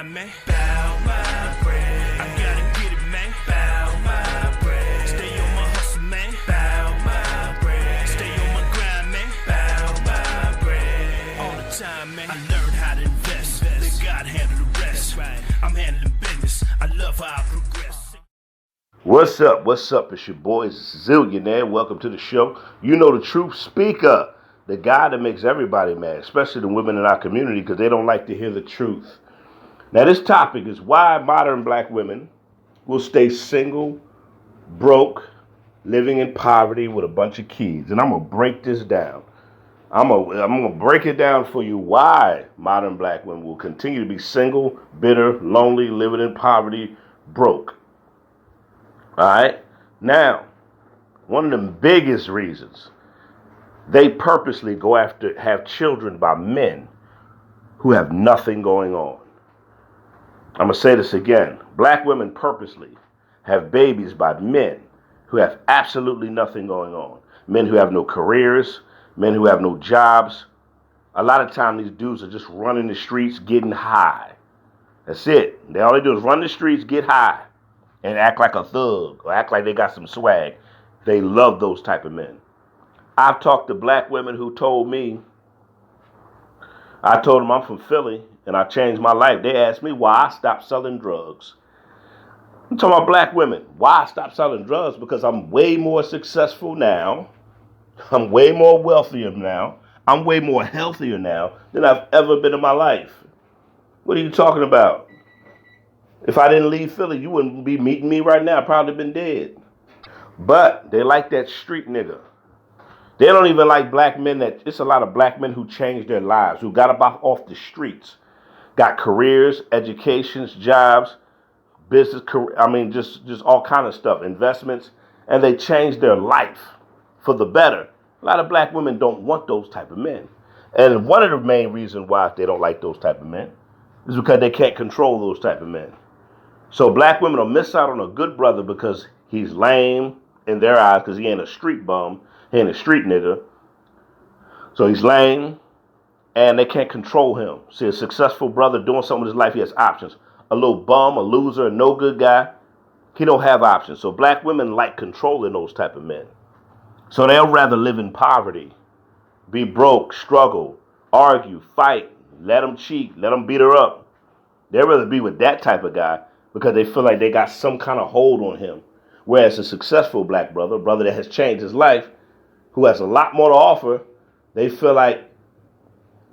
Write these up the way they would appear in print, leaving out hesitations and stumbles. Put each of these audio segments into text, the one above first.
Man, bow my bread. I gotta get it, man. Bow my bread. Stay on my hustle, man. Bow my bread. Stay on my grind, man. Bow my bread. All the time, man. I learned how to invest. Let God handle the rest. Right. I'm handling business. I love how I progress. What's up? What's up? It's your boy Zillionaire. Welcome to the show. You know the truth speaker, the guy that makes everybody mad, especially the women in our community because they don't like to hear the truth. Now, this topic is why modern black women will stay single, broke, living in poverty with a bunch of kids. And I'm going to break this down. I'm gonna break it down for you why modern black women will continue to be single, bitter, lonely, living in poverty, broke. All right? Now, one of the biggest reasons they purposely go after have children by men who have nothing going on. I'm going to say this again. Black women purposely have babies by men who have absolutely nothing going on. Men who have no careers, men who have no jobs. A lot of times these dudes are just running the streets getting high. That's it. All they do is run the streets, get high, and act like a thug or act like they got some swag. They love those type of men. I've talked to black women who told me, I told them I'm from Philly and I changed my life. They asked me why I stopped selling drugs. I'm talking about black women. Why I stopped selling drugs? Because I'm way more successful now. I'm way more wealthier now. I'm way more healthier now than I've ever been in my life. What are you talking about? If I didn't leave Philly, you wouldn't be meeting me right now. I'd probably been dead. But they like that street nigga. They don't even like black men it's a lot of black men who changed their lives, who got up off the streets, got careers, educations, jobs, business, just all kind of stuff, investments, and they changed their life for the better. A lot of black women don't want those type of men. And one of the main reasons why they don't like those type of men is because they can't control those type of men. So black women will miss out on a good brother because he's lame in their eyes because he ain't a street bum. He ain't a street nigga. So he's lame and they can't control him. See, a successful brother doing something with his life, he has options. A little bum, a loser, a no good guy, he don't have options. So black women like controlling those type of men. So they'll rather live in poverty, be broke, struggle, argue, fight, let them cheat, let them beat her up. They'd rather be with that type of guy because they feel like they got some kind of hold on him. Whereas a successful black brother, a brother that has changed his life, who has a lot more to offer, they feel like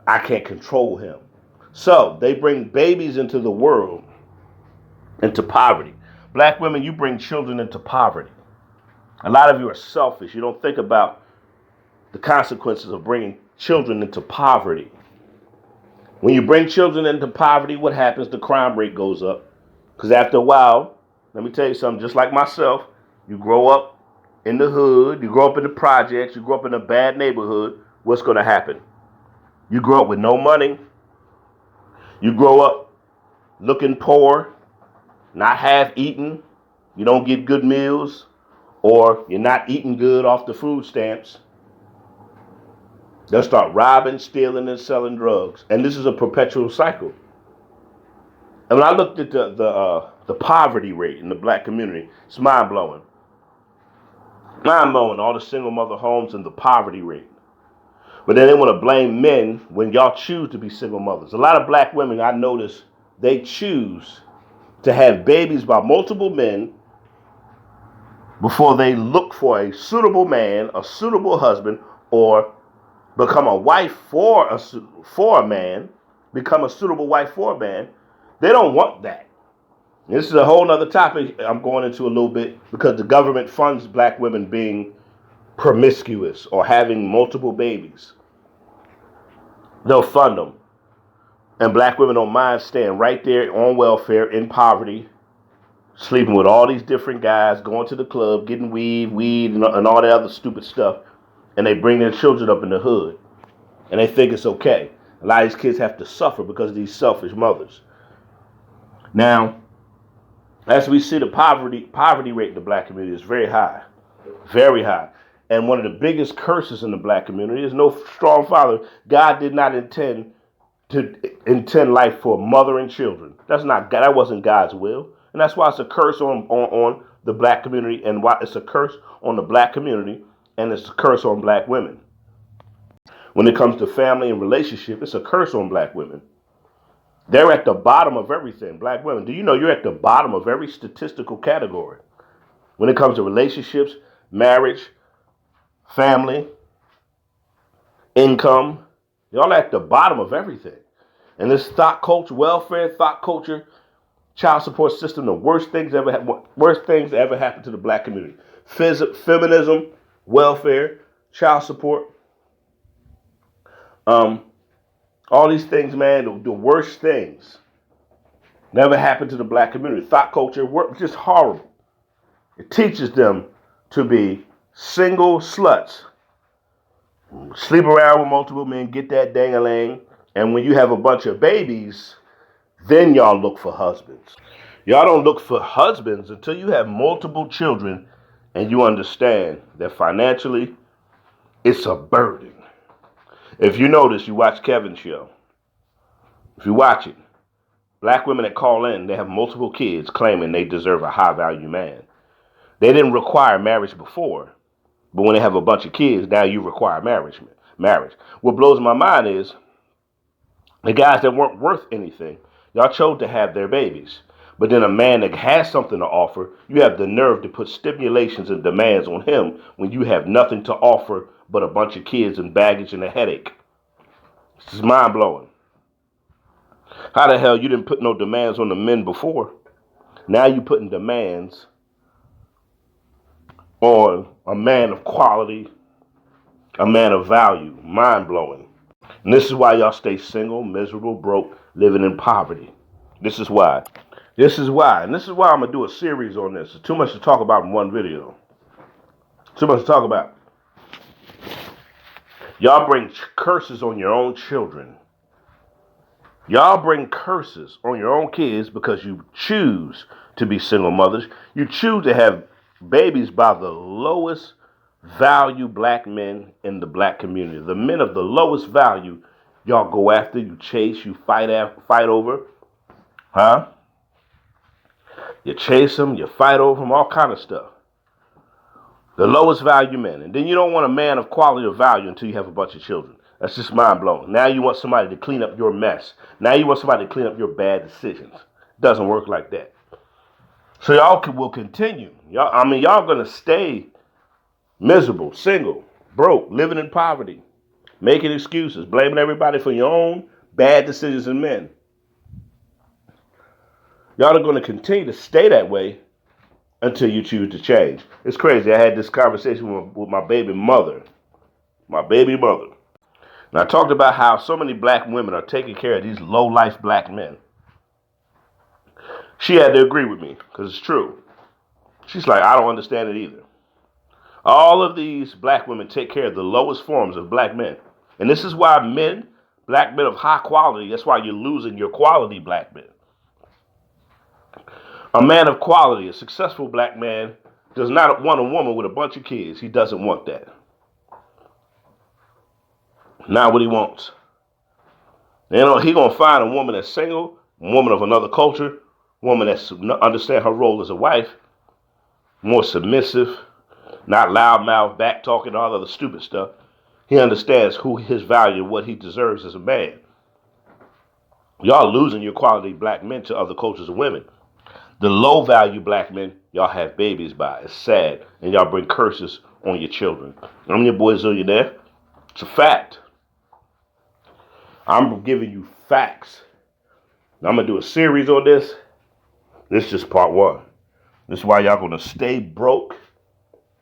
I can't control him. So they bring babies into the world, into poverty. Black women, you bring children into poverty. A lot of you are selfish. You don't think about the consequences of bringing children into poverty. When you bring children into poverty, what happens? The crime rate goes up. Because after a while, let me tell you something, just like myself, you grow up in the hood, you grow up in the projects, you grow up in a bad neighborhood, what's going to happen? You grow up with no money. You grow up looking poor, not half eaten. You don't get good meals, or you're not eating good off the food stamps. They'll start robbing, stealing, and selling drugs. And this is a perpetual cycle. And when I looked at the poverty rate in the black community, it's mind-blowing. Mind-blowing, all the single mother homes and the poverty rate. But then they want to blame men when y'all choose to be single mothers. A lot of black women, I notice, they choose to have babies by multiple men before they look for a suitable man, a suitable husband, or become a wife for a man, become a suitable wife for a man. They don't want that. This is a whole other topic I'm going into a little bit because the government funds black women being promiscuous or having multiple babies. They'll fund them. And black women don't mind staying right there on welfare in poverty, sleeping with all these different guys, going to the club, getting weed, and all that other stupid stuff. And they bring their children up in the hood. And they think it's okay. A lot of these kids have to suffer because of these selfish mothers. Now, as we see, the poverty rate in the black community is very high. Very high. And one of the biggest curses in the black community is no strong father. God did not intend to intend life for mother and children. That wasn't God's will. And that's why it's a curse on the black community, and why it's a curse on the black community, and it's a curse on black women. When it comes to family and relationship, it's a curse on black women. They're at the bottom of everything. Black women, do you know you're at the bottom of every statistical category? When it comes to relationships, marriage, family, income, y'all at the bottom of everything. And this thought culture, welfare, thought culture, child support system, the worst things that ever happened to the black community. Feminism, welfare, child support, all these things, man, the worst things never happened to the black community. Thought culture, just horrible. It teaches them to be single sluts, sleep around with multiple men, get that dang-a-lang, and when you have a bunch of babies, then y'all look for husbands. Y'all don't look for husbands until you have multiple children and you understand that financially it's a burden. If you notice, you watch Kevin's show. If you watch it, black women that call in, they have multiple kids claiming they deserve a high-value man. They didn't require marriage before, but when they have a bunch of kids, now you require marriage. What blows my mind is the guys that weren't worth anything, y'all chose to have their babies. But then a man that has something to offer, you have the nerve to put stipulations and demands on him when you have nothing to offer but a bunch of kids and baggage and a headache. This is mind-blowing. How the hell you didn't put no demands on the men before? Now you putting demands on a man of quality, a man of value. Mind-blowing. And this is why y'all stay single, miserable, broke, living in poverty. This is why. And this is why I'm going to do a series on this. It's too much to talk about in one video. Too much to talk about. Y'all bring curses on your own children. Y'all bring curses on your own kids because you choose to be single mothers. You choose to have babies by the lowest value black men in the black community. The men of the lowest value, y'all go after, you chase, you fight over. Huh? You chase them, you fight over them, all kind of stuff. The lowest value men. And then you don't want a man of quality or value until you have a bunch of children. That's just mind-blowing. Now you want somebody to clean up your mess. Now you want somebody to clean up your bad decisions. It doesn't work like that. So y'all will continue. Y'all going to stay miserable, single, broke, living in poverty, making excuses, blaming everybody for your own bad decisions and men. Y'all are going to continue to stay that way until you choose to change. It's crazy. I had this conversation with my baby mother. And I talked about how so many black women are taking care of these low-life black men. She had to agree with me because it's true. She's like, I don't understand it either. All of these black women take care of the lowest forms of black men. And this is why black men of high quality, that's why you're losing your quality black men. A man of quality, a successful black man, does not want a woman with a bunch of kids. He doesn't want that. Not what he wants. He going to find a woman that's single, a woman of another culture, a woman that understands her role as a wife, more submissive, not loudmouth, back talking, all other stupid stuff. He understands who his value, what he deserves as a man. Y'all losing your quality black men to other cultures of women. The low value black men, y'all have babies by. It's sad. And y'all bring curses on your children. I'm your boy Zillionaire. It's a fact. I'm giving you facts. I'm going to do a series on this. This is just part one. This is why y'all going to stay broke,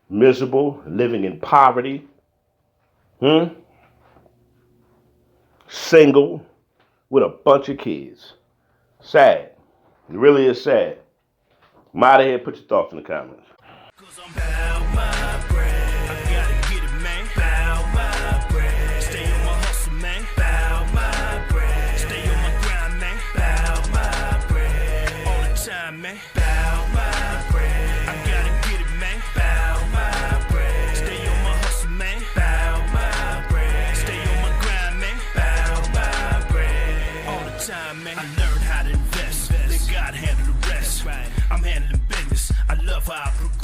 miserable, living in poverty. Single, with a bunch of kids. Sad. It really is sad. I'm out of here. Put your thoughts in the comments. Cause I'm about my bread. I gotta get it, man. About my bread. Stay on my hustle, man. About my bread. Stay on my grind, man. About my bread. All the time, man. About my bread. I gotta get it, man. About my bread. Stay on my hustle, man. About my bread. Stay on my grind, man. About my bread. I'm handling business. I love how I progress.